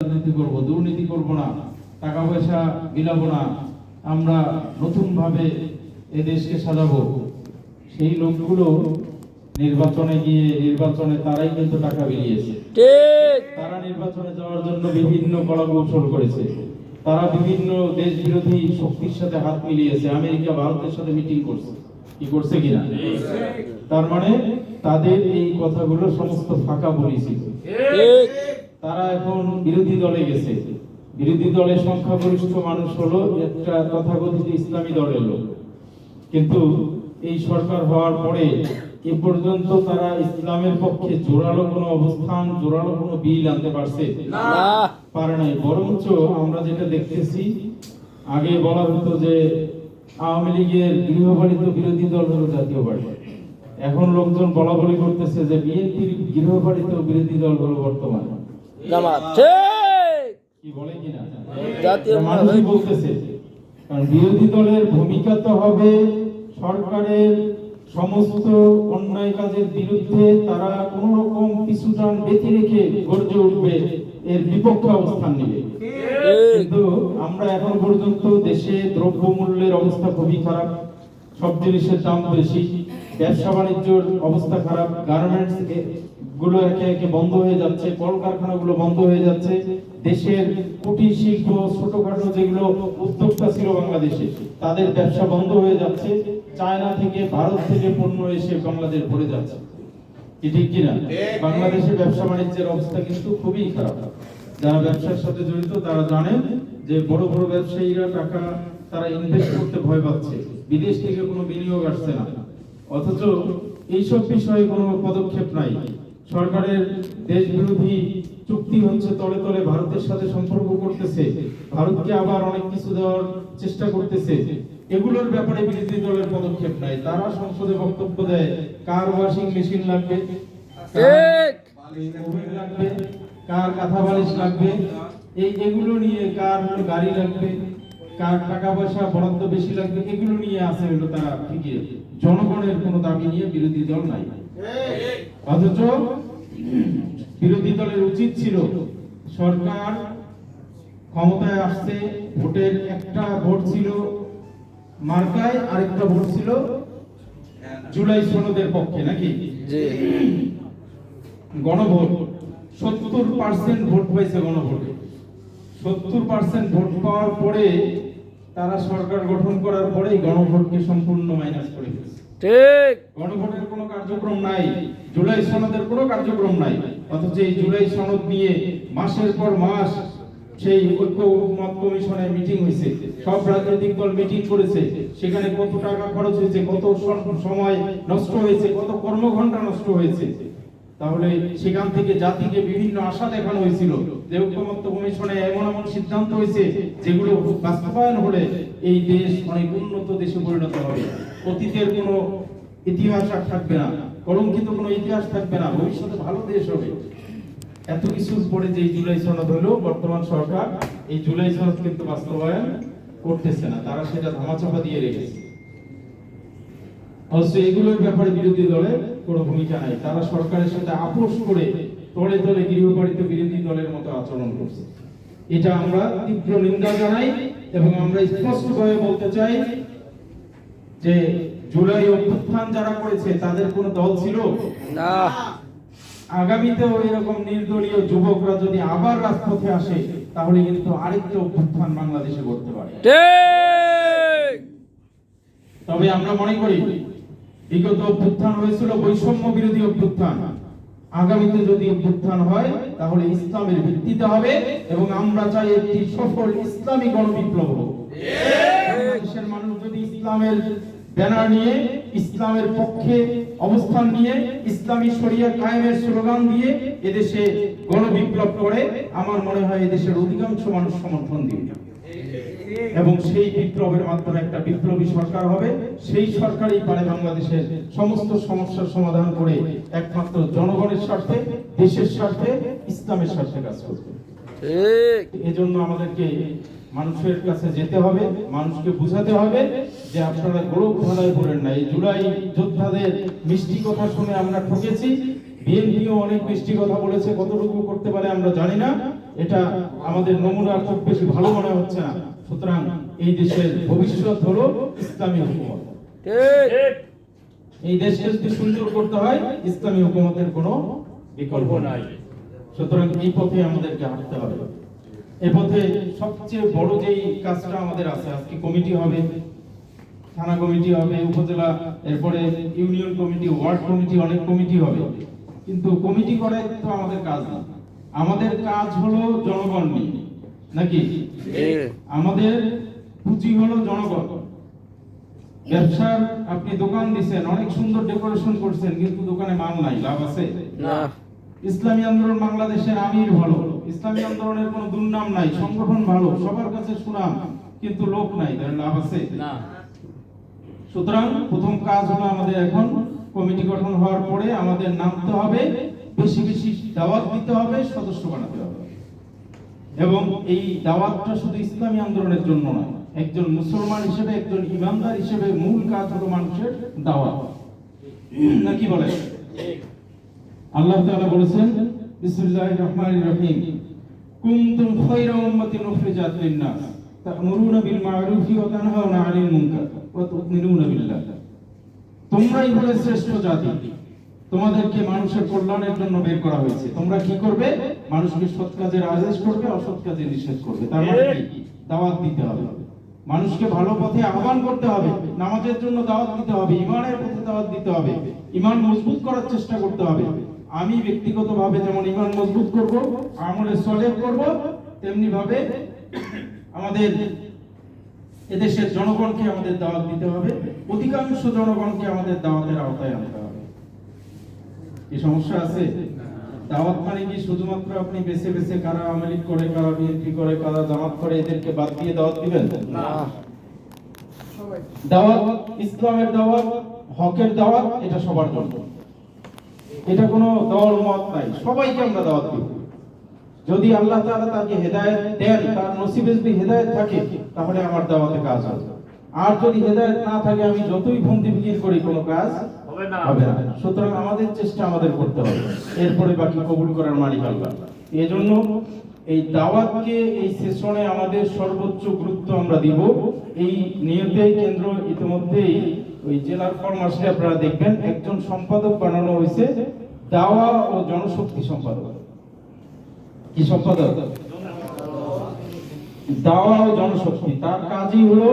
রাজনীতি করব, দুর্নীতি করব না, টাকা পয়সা বিলাবো না, আমরা নতুন ভাবে এই দেশকে সাজাবো, সেই লোকগুলো নির্বাচনে গিয়ে নির্বাচনে তারাই কিন্তু টাকা বিলিয়েছে। ঠিক, তারা নির্বাচনে যাওয়ার জন্য বিভিন্ন কলাকৌশল করেছে, তারা বিভিন্ন দেশ বিরোধী শক্তির সাথে হাত মিলিয়েছে, আমেরিকা ভারতের সাথে মিটিং করছে, কি করছে কিনা। তার মানে তাদের এই কথাগুলো সমস্ত ফাঁকা বলেছিল। তারা এখন বিরোধী দলে গেছে, বিরোধী দলের সংখ্যাগরিষ্ঠ মানুষ হলো একটা তথাকথিত ইসলামী দলের লোক, কিন্তু এই সরকার হওয়ার পরে এ পর্যন্ত তারা ইসলামের পক্ষে জোরালো কোনো অবস্থান, জোরালো কোনো বিল আনতে পারছে না, পারে নাই। বরঞ্চ আমরা যেটা দেখতেছি, আগে বলা হতো যে আওয়ামী লীগের গৃহপালিত বিরোধী দল হলো জাতীয় পার্টি, এখন লোকজন বলা বলি করতেছে যে বিএনপির গৃহপালিত বিরোধী দল হলো বর্তমান জামাত। ঠিক, কি বলে কিনা জাতীয় মানুষই বলতেছে, কারণ বিরোধী দলের ভূমিকা তো হবে সরকারের সমস্ত অন্যায় কাজের বিরুদ্ধে তারা কোন রকম পিছুটান বেঁধে রেখে গর্জে উঠবে, এর বিপক্ষে অবস্থান নেবে। কিন্তু আমরা এখন পর্যন্ত দেশে দ্রব্যমূল্যের অবস্থা খুবই খারাপ, সব জিনিসের দাম বেশি, ব্যবসা বাণিজ্যের অবস্থা খারাপ, গার্মেন্টস গুলো একে একে বন্ধ হয়ে যাচ্ছে, কলকারখানাগুলো বন্ধ হয়ে যাচ্ছে, দেশের কুটির শিল্প ছোটখাটো যেগুলো উদ্যোক্তা ছিল বাংলাদেশে তাদের ব্যবসা বন্ধ হয়ে যাচ্ছে, চায়না থেকে ভারত থেকে পণ্য এসে বাংলাদেশ ভরে যাচ্ছে, কি ঠিক কিনা। বাংলাদেশের ব্যবসা বাণিজ্যের অবস্থা কিন্তু খুবই খারাপ। যারা ব্যবসার সাথে জড়িত তারা জানেন যে বড় বড় ব্যবসায়ীরা টাকা তারা ইনভেস্ট করতে ভয় পাচ্ছে, বিদেশ থেকে কোনো বিনিয়োগ আসছে না, অথচ এইসব বিষয়ে কোনো পদক্ষেপ নাই। সরকারের দেশ বিরোধী চুক্তি হচ্ছে, তলে তলে ভারতের সাথে সম্পর্ক করতেছে, ভারতকে আবার অনেক কিছু দেওয়ার চেষ্টা করতেছে, এগুলোর ব্যাপারে বিরোধী দলের পদক্ষেপ নাই। তারা সংসদে বক্তব্য দেয় কার ওয়াশিং মেশিন লাগবে, কার কাঁথা বালিশ লাগবে, এগুলো নিয়ে, কার গাড়ি লাগবে, কার টাকা পয়সা বরাদ্দ বেশি লাগবে, এগুলো নিয়ে আসে হলো তারা ঠিকই, জনগণের কোনো দাবি নিয়ে বিরোধী দল নাই। অথচ বিরোধী দলের উচিত ছিল, সরকার ক্ষমতায় আসছে, ভোটের একটা ভোট ছিল মার্কায়, আরেকটা ভোট ছিল জুলাই সনদের পক্ষে, নাকি গণভোট। 70% ভোট পাইছে গণভোটে, 70% ভোট পাওয়ার পরে তারা সরকার গঠন করার পরে গণভোটকে সম্পূর্ণ মাইনাস করে দিয়েছে। ঠিক, গণভোটের কোনো কার্যক্রম নাই, জুলাই সনদের কোনো কার্যক্রম নাই, অথচ এই জুলাই সনদ নিয়ে মাসের পর মাস সেই ঐক্যমত কমিশনে মিটিং হয়েছে, সব রাজনৈতিক দল মিটিং করেছে, সেখানে কত টাকা খরচ হয়েছে, কত সময় নষ্ট হয়েছে, কত কর্মঘণ্টা নষ্ট হয়েছে। তাহলে সেখান থেকে জাতিকে বিভিন্ন আশা দেখানো হয়েছিল যে ঐক্যমত্য কমিশনে এমন এমন সিদ্ধান্ত হয়েছে যেগুলো বাস্তবায়ন হলে এই দেশ অনেক উন্নত দেশে পরিণত হবে, অতীতের কোনো ইতিহাস আর থাকবে না, কলঙ্কিত কোনো ইতিহাস থাকবে না, ভবিষ্যতে ভালো দেশ হবে। এত কিছু পরে যে জুলাই সনদ হলো, বর্তমান সরকার এই জুলাই সনদ কিন্তু বাস্তবায়ন করতেছে না, তারা সেটা ধামাচাপা দিয়ে রেখেছে। অবশ্য এগুলোর ব্যাপারে বিরোধী দলের কোনো ভূমিকা নাই, তারা সরকারের সাথে আপোষ করে তলে তলে গৃহপালিত বিরোধী দলের মতো আচরণ করছে। এটা আমরা তীব্র নিন্দা জানাই এবং আমরা স্পষ্টভাবে বলতে চাই যে জুলাই অভ্যুত্থান যারা করেছে তাদের কোনো দল ছিল না, আগামীতেও এরকম নির্দলীয় যুবকরা যদি আবার রাজপথে আসে তাহলে কিন্তু আরেকটা অভ্যুত্থান বাংলাদেশে করতে পারে। তবে আমরা মনে করি বিগত অভ্যুত্থান হয়েছিল বৈষম্য বিরোধী অভ্যুত্থান, আগামীতে যদি অভ্যুত্থান হয় তাহলে ইসলামের ভিত্তিতে হবে এবং আমরা চাই একটি সফল ইসলামী গণবিপ্লব হোক। দেশের মানুষ যদি ইসলামের ব্যানার নিয়ে, ইসলামের পক্ষে অবস্থান নিয়ে, ইসলামী শরিয়া কায়েমের স্লোগান দিয়ে এদেশে গণবিপ্লব করে, আমার মনে হয় এদেশের অধিকাংশ মানুষ সমর্থন দিবে এবং সেই বিপ্লবের মাধ্যমে একটা বিপ্লবী সরকার হবে। সেই সরকারই পারে বাংলাদেশের সমস্ত সমস্যার সমাধান করে একমাত্র জনগণের স্বার্থে, দেশের স্বার্থে, ইসলামের স্বার্থে কাজ করবে। এজন্য আমাদেরকে মানুষের কাছে যেতে হবে, মানুষকে বুঝাতে হবে যে আপনারা গৌরব ধাঁধায় পড়েন না। এই জুলাই যোদ্ধাদের মিষ্টি কথা শুনে আমরা ঠকেছি, বিএনপিও অনেক মিষ্টি কথা বলেছে, কতটুকু করতে পারে আমরা জানি না। এটা আমাদের নমুনা খুব বেশি ভালো মনে হচ্ছে না। সুতরাং এই দেশের ভবিষ্যৎ হলো ইসলামী হুকুমত। এই দেশকে যদি সুন্দর করতে হয় ইসলামী হুকুমতের কোনো বিকল্প নাই। সুতরাং এই পথে আমাদেরকে হাঁটতে হবে। এই পথে সবচেয়ে বড় যেই কাজটা আমাদের আছে, আজকে কমিটি হবে, থানা কমিটি হবে, উপজেলা, এরপরে ইউনিয়ন কমিটি, ওয়ার্ড কমিটি, অনেক কমিটি হবে। কিন্তু কমিটি করাই তো আমাদের কাজ না। আমাদের কাজ হলো জনগণ নিয়ে, নাকি? আমাদের পুঁজি হলো জনগণ। ব্যবসার আপনি দোকান দিচ্ছেন, অনেক সুন্দর ডেকোরেশন করছেন, কিন্তু দোকানে মাল নাই, লাভ আছে? না। ইসলামী আন্দোলন বাংলাদেশের আমির ভালো, ইসলামী আন্দোলনের কোনো দুর্নাম নাই, সংগঠন ভালো, সবার কাছে সুনাম, কিন্তু লোক নাই, তার লাভ আছে? না। সুতরাং প্রথম কাজ হলো আমাদের এখন কমিটি গঠন হওয়ার পরে আমাদের নামতে হবে, বেশি বেশি দাওয়াত দিতে হবে, সদস্য বানাতে হবে। এবং এই দাওয়াতটা শুধু ইসলামী আন্দোলনের জন্য নয়, একজন মুসলমান হিসেবে, একজন ইমানদার হিসেবে মূল কাজ হলো মানুষের দাওয়াত, নাকি বলেন? আল্লাহ তাআলা বলেছেন বিসমিল্লাহির রহমানির রহিম, কুনতুম খায়রা উম্মাতিন উখরিজাত লিন-নাস তা'মুরুনা বিল মা'রুফি ওয়া তানহাউনা 'আনিল মুনকার ওয়া তু'মিনুনা বিল্লাহ। তোমরাই হলে শ্রেষ্ঠ জাতি, তোমাদেরকে মানুষের কল্যাণের জন্য বের করা হয়েছে। তোমরা কি করবে? মানুষকে সৎ কাজের আদেশ করবে, অসৎ কাজের নিষেধ করবে। তার মানে কি? দাওয়াত দিতে হবে, মানুষকে ভালো পথে আহ্বান করতে হবে, নামাজের জন্য দাওয়াত দিতে হবে, ঈমানের পথে দাওয়াত দিতে হবে, ঈমান মজবুত করার চেষ্টা করতে হবে। আমি ব্যক্তিগতভাবে যেমন ঈমান মজবুত করব, আমলে সলেহ করব, তেমনি ভাবে আমাদের এদেশের জনগণকে আমাদের দাওয়াত দিতে হবে, অধিকাংশ জনগণকে আমাদের দাওয়াতের আওতায় আনতে হবে। কি সমস্যা আছে? দাওয়াত মানে কি শুধুমাত্র আপনি বেছে বেছে কারা আওয়ামী লীগ করে, কারা বিএনপি করে, কারা জামাত করে, এদেরকে বাদ দিয়ে দাওয়াত দিবেন? না। দাওয়াত, ইসলামের দাওয়াত, হকের দাওয়াত, এটা সবার জন্য। এটা কোনো দল মত নাই, সবাইকে আমরা দাওয়াত দিব। যদি আল্লাহ তাআলা তাকে হেদায়েত দেন, তার নসিবে যদি হেদায়েত থাকে, তাহলে আমার দাওয়াতে কাজ হবে। আর যদি হেদায়েত না থাকে, আমি যতই ফন্দি ফিকির করি, কোনো কাজ হবে না। সুতরাং আমাদের চেষ্টা আমাদের করতে হবে, এরপরে বাকি কবুল করার মালিক আল্লাহ। এজন্য এই দাওয়াতকে এই সেশনে আমাদের সর্বোচ্চ গুরুত্ব আমরা দিব। এই নিয়তে কেন্দ্র ইতিমধ্যেই ওই জেলার ফরমাসে আপনারা দেখবেন একজন সম্পাদক বানানো হয়েছে, দাওয়া ও জনশক্তি সম্পাদক। কি সম্পাদক? দাওয়া ও জনশক্তি। তার কাজই হলো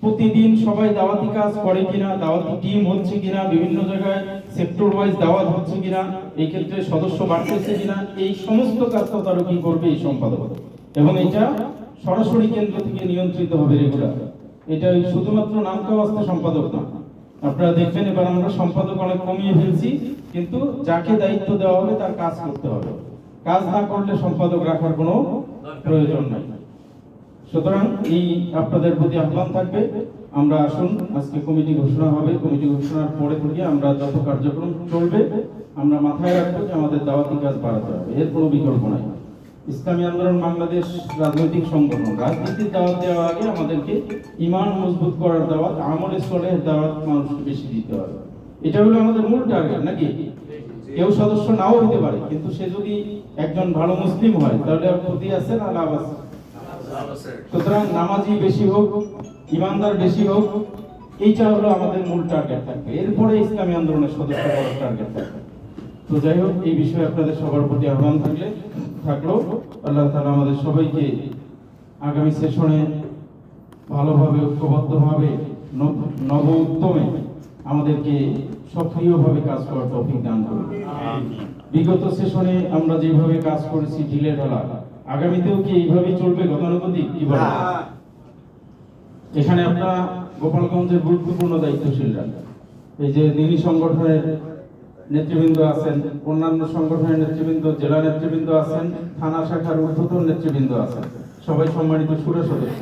প্রতিদিন সবাই দাওয়াতি কাজ করে কিনা, দাওয়াতি টিম হচ্ছে কিনা, বিভিন্ন জায়গায় সেক্টর ওয়াইজ দাওয়াত হচ্ছে কিনা, এই ক্ষেত্রে সদস্য বাড়তেছে কিনা, এই সমস্ত কাজ তদারকি করবে এই সম্পাদক। এবং এটা সরাসরি কেন্দ্র থেকে নিয়ন্ত্রিত হবে রেগুলার। এটা শুধুমাত্র নামকাওয়াস্তে সম্পাদক না। আপনারা দেখবেন এবার আমরা সম্পাদক অনেক কমিয়ে ফেলছি, কিন্তু যাকে দায়িত্ব দেওয়া হবে তার কাজ করতে হবে। কাজ না করলে সম্পাদক রাখার কোনো প্রয়োজন নাই। সুতরাং এই আপনাদের প্রতি আহ্বান থাকবে, আমরা আসুন, আজকে কমিটি ঘোষণা হবে, কমিটি ঘোষণার পরে থেকে আমরা যত কার্যক্রম চলবে আমরা মাথায় রাখবো যে আমাদের দাওয়াতি কাজ বাড়াতে হবে, এর কোনো বিকল্প নাই। ইসলামী আন্দোলন বাংলাদেশ রাজনৈতিক সংগঠন, রাজনীতির দাওয়াত দেওয়ার আগে আমাদেরকে ঈমান মজবুত করার দাওয়াত, আমলে সলেহ দাওয়াত মানুষকে বেশি দিতে হবে। এটা হলো আমাদের মূল টার্গেট, নাকি? কেউ সদস্য নাও হতে পারে, কিন্তু সে যদি একজন ভালো মুসলিম হয় তাহলে ক্ষতি আছে না লাভ আছে? সুতরাং নামাজি বেশি হোক, ইমানদার বেশি হোক, এইটা হলো আমাদের মূল টার্গেট থাকবে। এরপরে ইসলামী আন্দোলনের সদস্য হওয়ার টার্গেট থাকবে। তো যাই হোক, এই বিষয়ে আপনাদের সবার প্রতি আহ্বান থাকলো। আল্লাহ তাআলা আমাদের সবাইকে আগামী সেশনে ভালোভাবে, ঐক্যবদ্ধভাবে, নব উদ্যমে আমাদেরকে সক্রিয়ভাবে কাজ করার তৌফিক দান করুন। বিগত সেশনে আমরা যেভাবে কাজ করেছি ঢিলে ঢালা, আগামীতেও কি এইভাবেই চলবে গতানুগতিক? কি বলেন? এখানে আপনারা গোপালগঞ্জের গুরুত্বপূর্ণ দায়িত্বশীলরা, এই যে দিনী সংগঠনের নেতৃবৃন্দ আছেন, অন্যান্য সংগঠনের নেতৃবৃন্দ, জেলা নেতৃবৃন্দ আছেন, থানা শাখার ঊর্ধ্বতন নেতৃবৃন্দ আছেন, সবাই সম্মানিত সুরে সদস্য।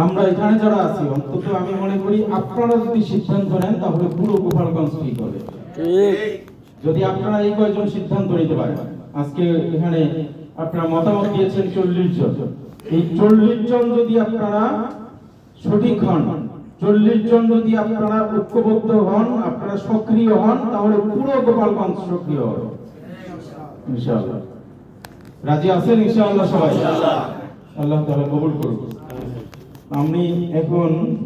আমরা এখানে যারা আছি, অন্তত আমি মনে করি আপনারা যদি সিদ্ধান্ত নেন তাহলে পুরো গোপালগঞ্জ ঠিক হবে। যদি আপনারা এই কয়েকজন সিদ্ধান্ত নিতে পারেন, আজকে এখানে আপনারা মতামত দিয়েছেন 40 জন, এই 40 জন যদি আপনারা সঠিক হন, 40 জন যদি আপনারা ঐক্যবদ্ধ হন, আপনারা সক্রিয় হন, তাহলে পুরো গোপালগঞ্জ সক্রিয় হবে ইনশাআল্লাহ। রাজি আছেন ইনশাআল্লাহ সবাই? আল্লাহ তাআলা কবুল করুন। আমি এখন